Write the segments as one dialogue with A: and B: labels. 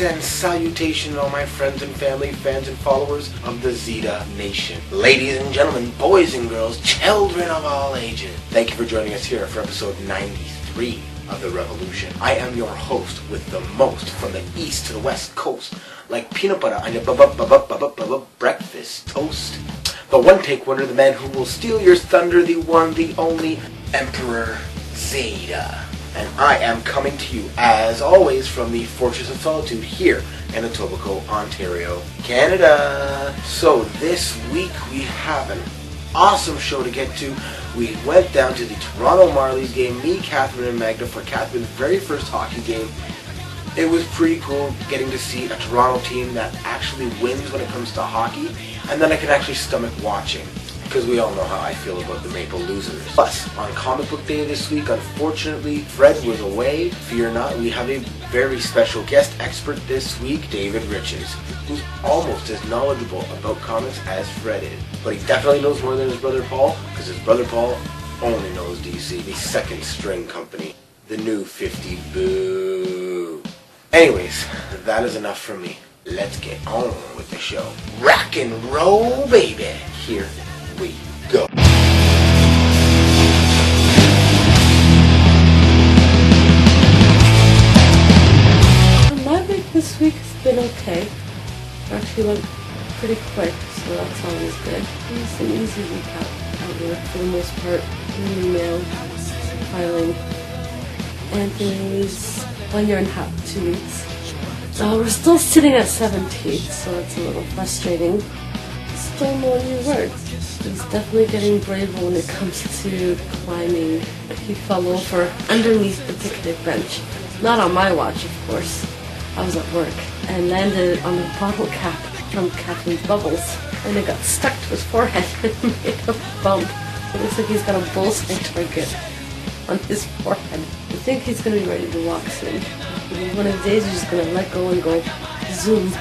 A: and salutation, all my friends and family, fans and followers of the Zita Nation. Ladies and gentlemen, boys and girls, children of all ages, thank you for joining us here for episode 93 of The Revolution. I am your host with the most, from the east to the west coast, like peanut butter on your breakfast toast. The one-take winner, the man who will steal your thunder, the one, the only, Emperor Zita. And I am coming to you, as always, from the Fortress of Solitude here in Etobicoke, Ontario, Canada. So this week we have an awesome show to get to. We went down to the Toronto Marlies game, me, Katherine, and Magda, for Katherine's very first hockey game. It was pretty cool getting to see a Toronto team that actually wins when it comes to hockey, and then I could actually stomach watching, because we all know how I feel about the Maple losers. Plus, on Comic Book Day this week, unfortunately, Fred was away. Fear not, we have a very special guest expert this week, David Riches, who's almost as knowledgeable about comics as Fred is. But he definitely knows more than his brother Paul, because his brother Paul only knows DC, the second string company, the new 50 boo. Anyways, that is enough from me. Let's get on with the show. Rock and roll, baby. Here we go.
B: My week this week has been okay. Actually went pretty quick, so that's always good. It was an easy week out work for the most part. Doing email, filing Anthony's 1 year and a half, 2 weeks. We're still sitting at 17th, so it's a little frustrating. Still no new words. He's definitely getting braver when it comes to climbing. He fell over underneath the picnic bench. Not on my watch, of course. I was at work. And landed on the bottle cap from Catherine's bubbles. And it got stuck to his forehead and made a bump. It looks like he's got a bullseye target on his forehead. I think he's going to be ready to walk soon. One of the days he's just going to let go and go zoom.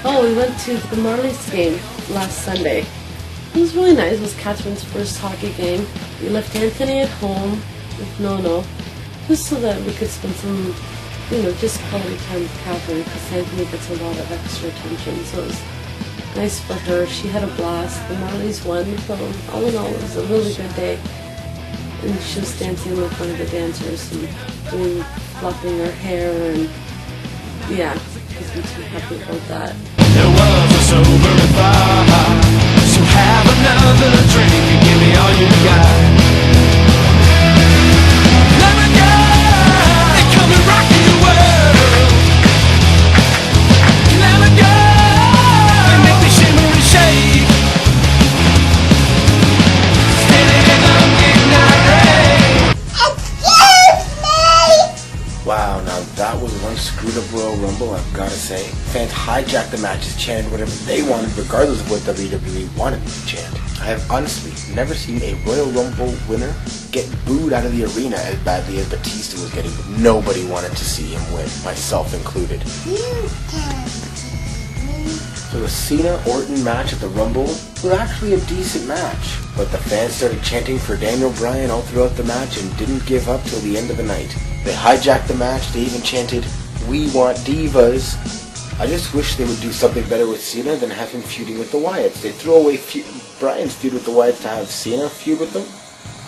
B: Oh, we went to the Marlies game last Sunday. It was really nice. It was Catherine's first hockey game. We left Anthony at home with Nono, just so that we could spend some, just quality time with Katherine, because Anthony gets a lot of extra attention, so it was nice for her. She had a blast. The Marlies won, so all in all, it was a really good day. And she was dancing with one of the dancers and doing, flopping her hair, and yeah, just be too happy about that.
C: There was a sober fire, so have another drink and give me all you got. Let me go and come and rock the world. Let me go and make me shimmer and shake. Standing in the midnight rain.
D: Excuse me!
A: Wow, now that was one screwed up Royal Rumble, I've got to say. Fans hijacked the matches, chanted whatever they wanted, regardless of what WWE wanted them to chant. I have honestly never seen a Royal Rumble winner get booed out of the arena as badly as Batista was getting. Nobody wanted to see him win, myself included. So the Cena-Orton match at the Rumble was actually a decent match, but the fans started chanting for Daniel Bryan all throughout the match and didn't give up till the end of the night. They hijacked the match, they even chanted, "We want divas." I just wish they would do something better with Cena than have him feuding with the Wyatts. They threw away Bryan's feud with the Wyatts to have Cena feud with them.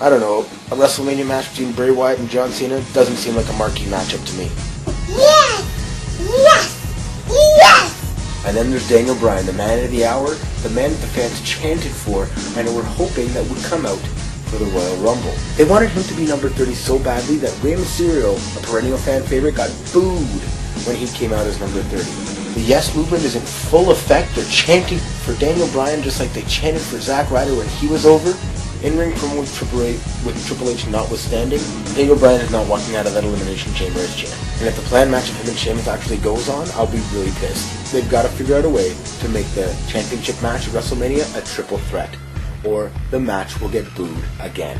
A: I don't know, a WrestleMania match between Bray Wyatt and John Cena doesn't seem like a marquee matchup to me.
D: Yes! Yes! Yes!
A: And then there's Daniel Bryan, the man of the hour, the man that the fans chanted for and were hoping that would come out for the Royal Rumble. They wanted him to be number 30 so badly that Rey Mysterio, a perennial fan favorite, got booed when he came out as number 30. The Yes movement is in full effect. They're chanting for Daniel Bryan just like they chanted for Zack Ryder when he was over. In-ring promo with Triple H notwithstanding, Daniel Bryan is not walking out of that Elimination Chamber as champ. And if the planned match of him and Sheamus actually goes on, I'll be really pissed. They've got to figure out a way to make the championship match at WrestleMania a triple threat, or the match will get booed again.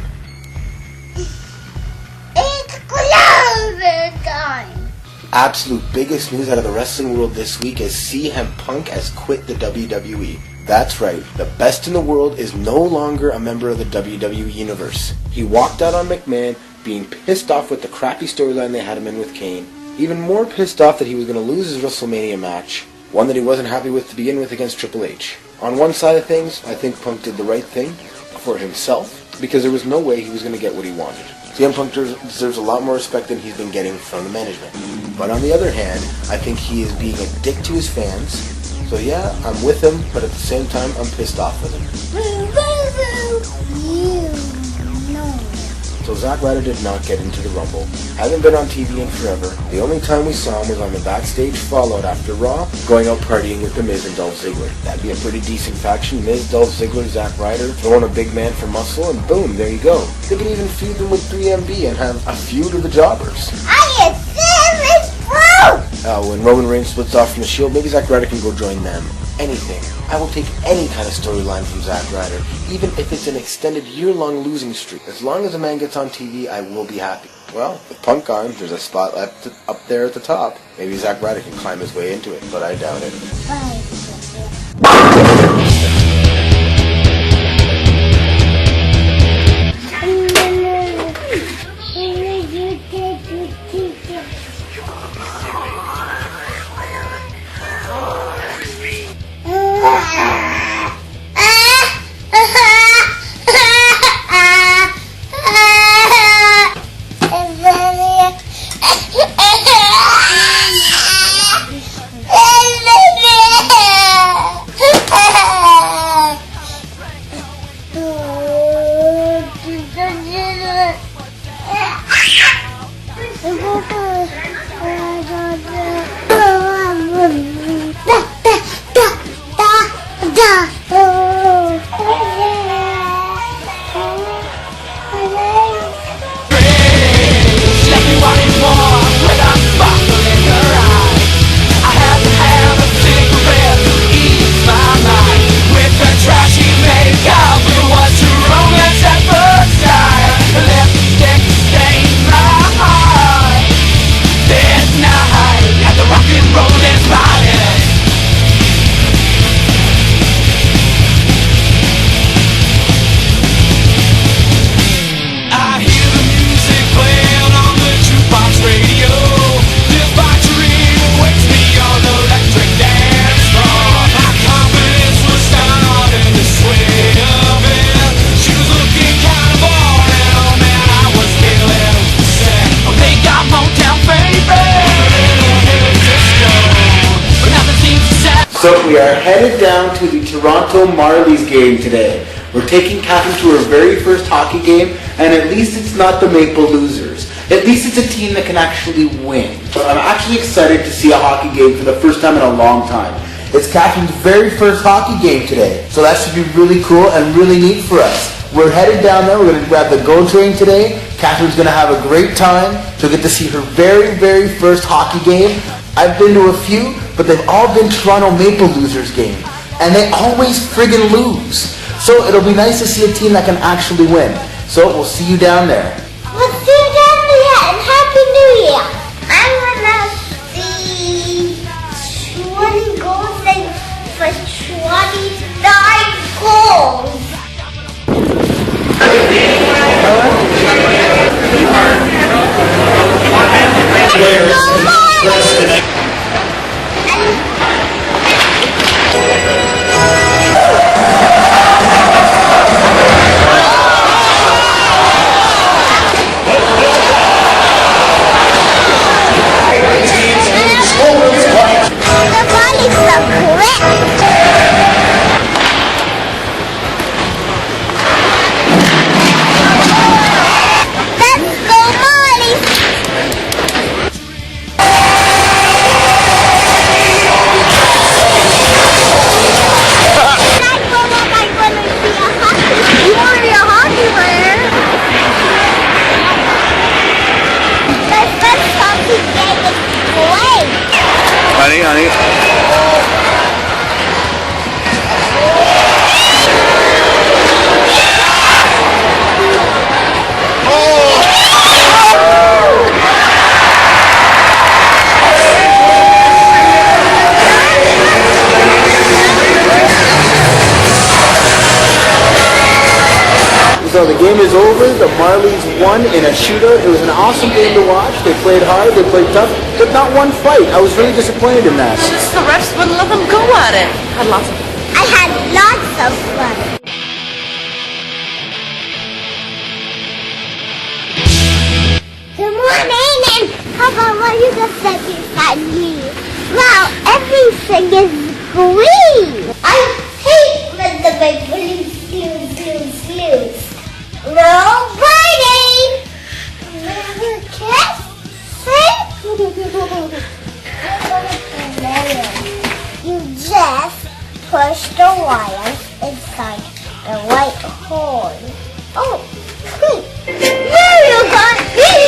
D: It's closer time!
A: Absolute biggest news out of the wrestling world this week is CM Punk has quit the WWE. That's right, the best in the world is no longer a member of the WWE Universe. He walked out on McMahon, being pissed off with the crappy storyline they had him in with Kane, Even more pissed off that he was going to lose his WrestleMania match, one that he wasn't happy with to begin with against Triple H. On one side of things, I think Punk did the right thing for himself, because there was no way he was going to get what he wanted. CM Punk deserves a lot more respect than he's been getting from the management. But on the other hand, I think he is being a dick to his fans. So yeah, I'm with him, but at the same time, I'm pissed off with him. So Zack Ryder did not get into the Rumble. Hasn't been on TV in forever. The only time we saw him was on the backstage fallout after Raw, going out partying with The Miz and Dolph Ziggler. That'd be a pretty decent faction. Miz, Dolph Ziggler, Zack Ryder, throw in a big man for muscle, and boom, there you go. They could even feud them with 3MB and have a feud of the jobbers.
D: I am serious, bro!
A: When Roman Reigns splits off from the Shield, maybe Zack Ryder can go join them. Anything. I will take any kind of storyline from Zack Ryder, even if it's an extended year-long losing streak. As long as a man gets on TV, I will be happy. Well, with Punk on, there's a spot up there at the top. Maybe Zack Ryder can climb his way into it, but I doubt it. So we are headed down to the Toronto Marlies game today. We're taking Katherine to her very first hockey game, and at least it's not the Maple Losers. At least it's a team that can actually win. But I'm actually excited to see a hockey game for the first time in a long time. It's Katherine's very first hockey game today, so that should be really cool and really neat for us. We're headed down there. We're going to grab the GO train today. Katherine's going to have a great time. She'll get to see her very, very first hockey game. I've been to a few, but they've all been Toronto Maple Losers games, and they always friggin' lose. So it'll be nice to see a team that can actually win. So we'll see you down there.
D: We'll see you down there, and Happy New Year. I wanna see 20 goals and for 29 goals.
E: So the game is over. The Marlies won in a shootout. It was an awesome game to watch. They played hard, they played tough, but not one fight. I was really disappointed in that.
B: Just the refs wouldn't let them go at it. Had lots of fun.
D: I had lots of fun. Good morning, and how about what you just said beside me? Wow, everything is green. I hate when the big blues. Little birdie! Little kiss? You just push the wire inside the white hole. Oh, sweet. Mario got me!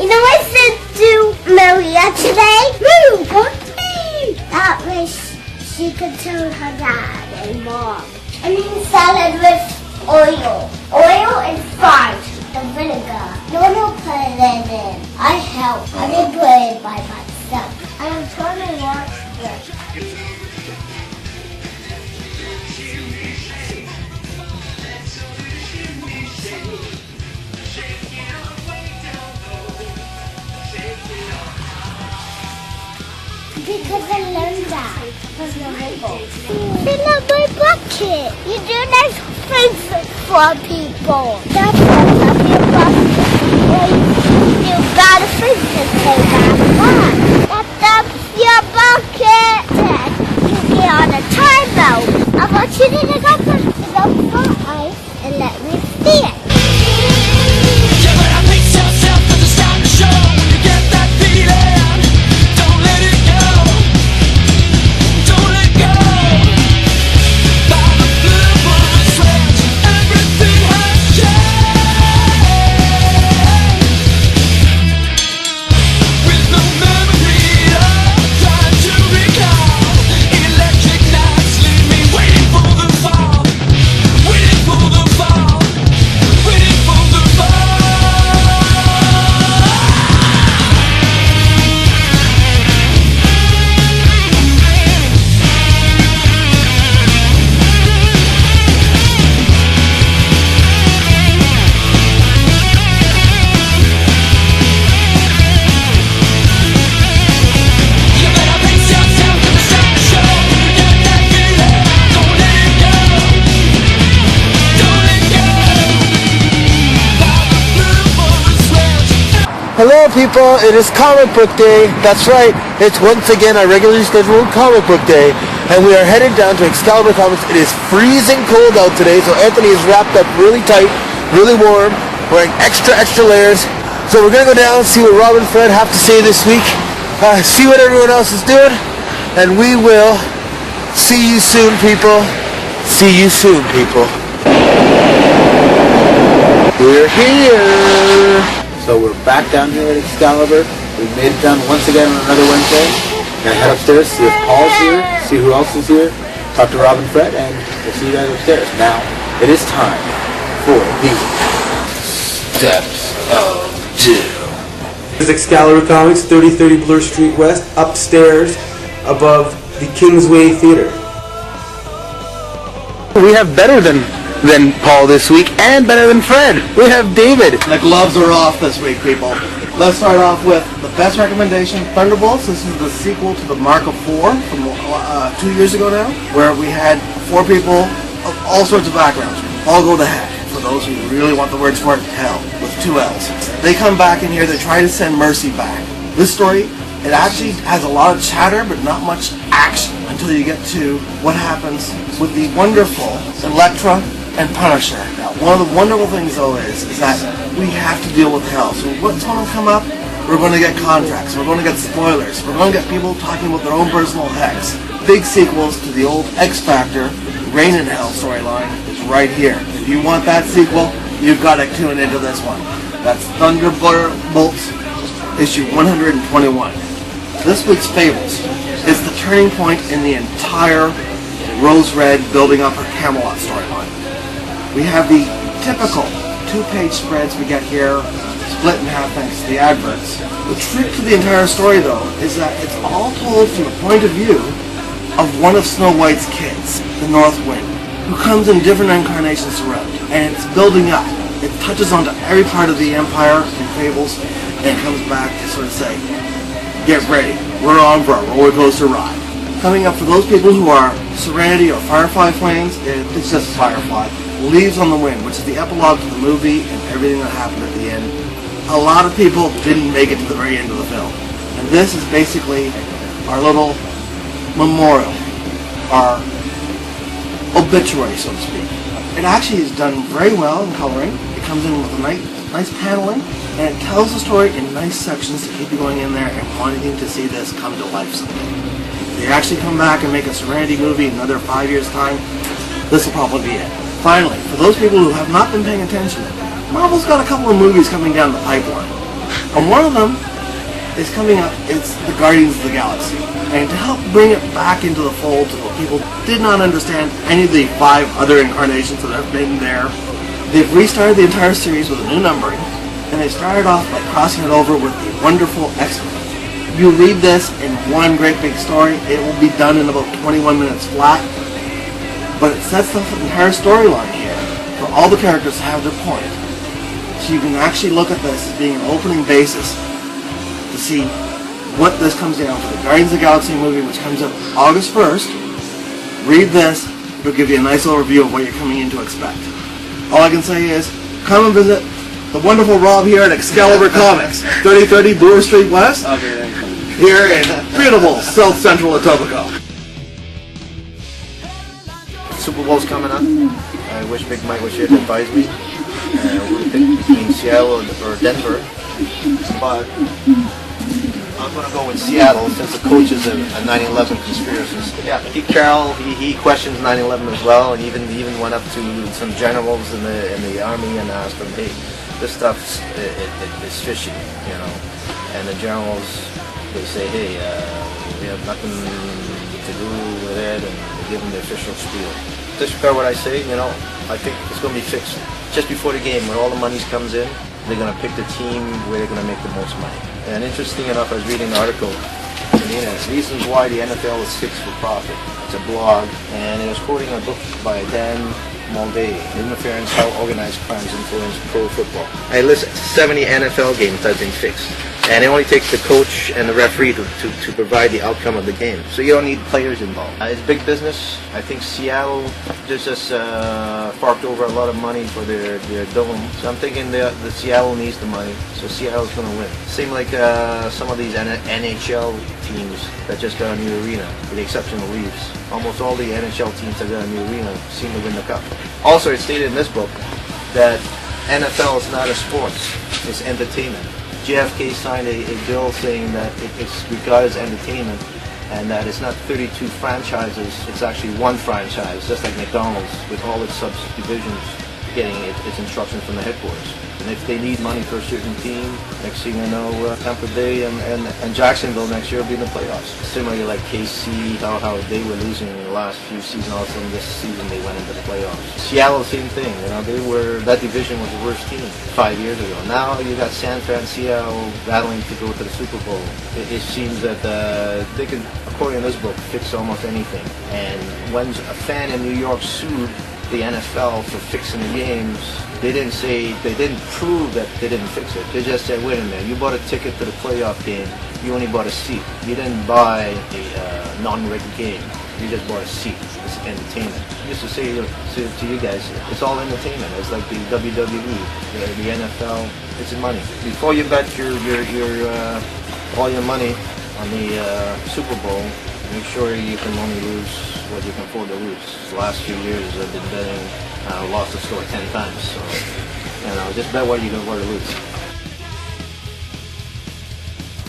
D: You know what I said to Maria today? Mario got me! That way she could tell her dad and mom. And he salad with oil and salt and vinegar. No one put it in. I helped. I didn't put it by myself. I'm trying to watch this. Because I learned that. Fill up my bucket. You do nice things for people. That's what's up your bucket. You got a friend to say that. What? That's up your bucket. Then you get on a timeout. I want you to take up for ice and let me see it.
C: Yeah, but I think yourself 'cause it's time to show. When you get that feeling, don't let it go. Don't let go. By the flip of a switch, everything has changed. With no memory of time to recall, electric nights leave me waiting for the fall. Waiting for the fall. Waiting for the fall. You better brace yourself 'cause it's time to show. Get that feeling, don't let it go. Don't let go. By the flip of a switch.
E: Hello people, it is comic book day. That's right, it's once again our regularly scheduled comic book day. And we are headed down to Excalibur Comics. It is freezing cold out today, so Anthony is wrapped up really tight, really warm, wearing extra layers. So we're gonna go down and see what Rob and Fred have to say this week, see what everyone else is doing, and we will see you soon, people. See you soon, people. We're here. So we're back down here at Excalibur. We made it down once again on another Wednesday. Gonna head upstairs, see if Paul's here, see who else is here, talk to Rob and Fred, and we'll see you guys upstairs. Now, it is time for the Steps of Doom.
F: This is Excalibur Comics, 3030 Bloor Street West, upstairs above the Kingsway Theater.
E: We have better than Paul this week, and better than Fred. We have David.
G: The gloves are off this week, people. Let's start off with the best recommendation, Thunderbolts. This is the sequel to the Mark of Four from 2 years ago now, where we had 4 people of all sorts of backgrounds. All go to heck. For those who really want the words for it, hell, with 2 L's. They come back in here, they try to send Mercy back. This story, it actually has a lot of chatter, but not much action until you get to what happens with the wonderful Elektra and Punisher. Now, one of the wonderful things, though, is that we have to deal with hell. So what's going to come up? We're going to get contracts. We're going to get spoilers. We're going to get people talking about their own personal hecks. Big sequels to the old X Factor, Reign in Hell storyline is right here. If you want that sequel, you've got to tune into this one. That's Thunderbolts, issue 121. This week's Fables is the turning point in the entire Rose Red building up her Camelot storyline. We have the typical 2-page spreads we get here, split in half thanks to the adverts. The trick to the entire story, though, is that it's all told from the point of view of one of Snow White's kids, the North Wind, who comes in different incarnations throughout. and it's building up. It touches onto every part of the Empire and Fables, and it comes back to sort of say, get ready, we're on for a roller coaster ride. Coming up for those people who are Serenity or Firefly fans, it's just Firefly. Leaves on the Wind, which is the epilogue to the movie and everything that happened at the end. A lot of people didn't make it to the very end of the film. And this is basically our little memorial, our obituary, so to speak. It actually is done very well in coloring. It comes in with a nice paneling, and it tells the story in nice sections to keep you going in there and wanting to see this come to life someday. If they actually come back and make a Serenity movie in another 5 years' time, this will probably be it. Finally, for those people who have not been paying attention, Marvel's got a couple of movies coming down the pipeline. And one of them is coming up, it's the Guardians of the Galaxy. And to help bring it back into the fold so that people did not understand any of the 5 other incarnations that have been there, they've restarted the entire series with a new numbering, and they started off by crossing it over with the wonderful X-Men. You read this in one great big story, it will be done in about 21 minutes flat, but it sets the entire storyline here for all the characters to have their point. So you can actually look at this as being an opening basis to see what this comes down for the Guardians of the Galaxy movie, which comes out August 1st. Read this, it'll give you a nice overview of what you're coming in to expect. All I can say is, come and visit the wonderful Rob here at Excalibur Comics, 3030 Bloor Street West, here in beautiful South Central Etobicoke.
H: Super Bowl's coming up. I wish Big Mike was here to advise me. We pick between Seattle or Denver, but I'm going to go with Seattle since the coach is a 9/11 conspiracist. Yeah, Pete Carroll, he questions 9/11 as well, and even went up to some generals in the army and asked them, hey, this stuff is fishy, you know. And the generals, they say, hey, we have nothing to do with it, and they give them the official spiel. Disregard what I say, you know, I think it's going to be fixed. Just before the game, when all the money comes in, they're going to pick the team where they're going to make the most money. And interesting enough, I was reading an article on the internet, reasons why the NFL is fixed for profit. It's a blog, and it was quoting a book by Dan Mulvey, Interference, How Organized Crimes Influence Pro Football. I listed 70 NFL games that have been fixed. And it only takes the coach and the referee to provide the outcome of the game. So you don't need players involved. It's big business. I think Seattle just forked over a lot of money for their dome. So I'm thinking the Seattle needs the money. So Seattle's going to win. Same like some of these NHL teams that just got a new arena, with the exception of Leafs. Almost all the NHL teams that got a new arena seem to win the cup. Also, it's stated in this book that NFL is not a sport, it's entertainment. JFK signed a bill saying that it's regarded as entertainment and that it's not 32 franchises, it's actually one franchise, just like McDonald's, with all its subdivisions getting its instructions from the headquarters. And if they need money for a certain team, next thing you know, Tampa Bay and Jacksonville next year will be in the playoffs. Similarly like KC, how they were losing in the last few seasons, all of a sudden this season they went into the playoffs. Seattle, same thing, you know, that division was the worst team 5 years ago. Now you got San Francisco battling to go to the Super Bowl. It seems that they can, according to this book, fix almost anything. And when a fan in New York sued the NFL for fixing the games, they didn't prove that they didn't fix it. They just said, wait a minute, you bought a ticket to the playoff game, you only bought a seat. You didn't buy a non-rigged game, you just bought a seat. It's entertainment. Just to say to you guys, it's all entertainment. It's like the WWE, the NFL, it's money. Before you bet all your money on the Super Bowl, make sure you can only lose what you can afford to lose. The last few years I've been betting, lost the score 10 times. So, you know, just bet what you can afford to lose.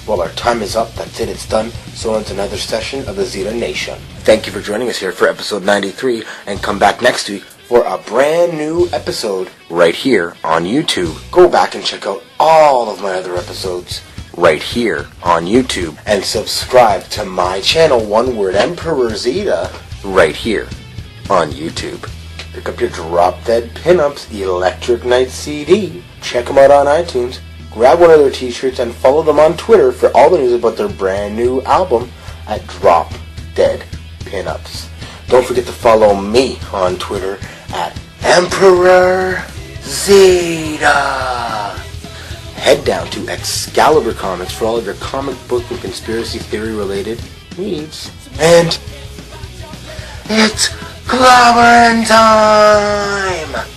A: Well, our time is up. That's it. It's done. So ends another session of the Zita Nation. Thank you for joining us here for episode 93, and come back next week for a brand new episode right here on YouTube. Go back and check out all of my other episodes right here on YouTube, and subscribe to my channel, one word, Emperor Zita, right here on YouTube. Pick up your Drop Dead Pinups Electric Night CD. Check them out on iTunes. Grab one of their t-shirts and follow them on Twitter for all the news about their brand new album at Drop Dead Pinups. Don't forget to follow me on Twitter at Emperor Zita. Head down to Excalibur Comics for all of your comic book and conspiracy theory related needs. And it's clobbering time!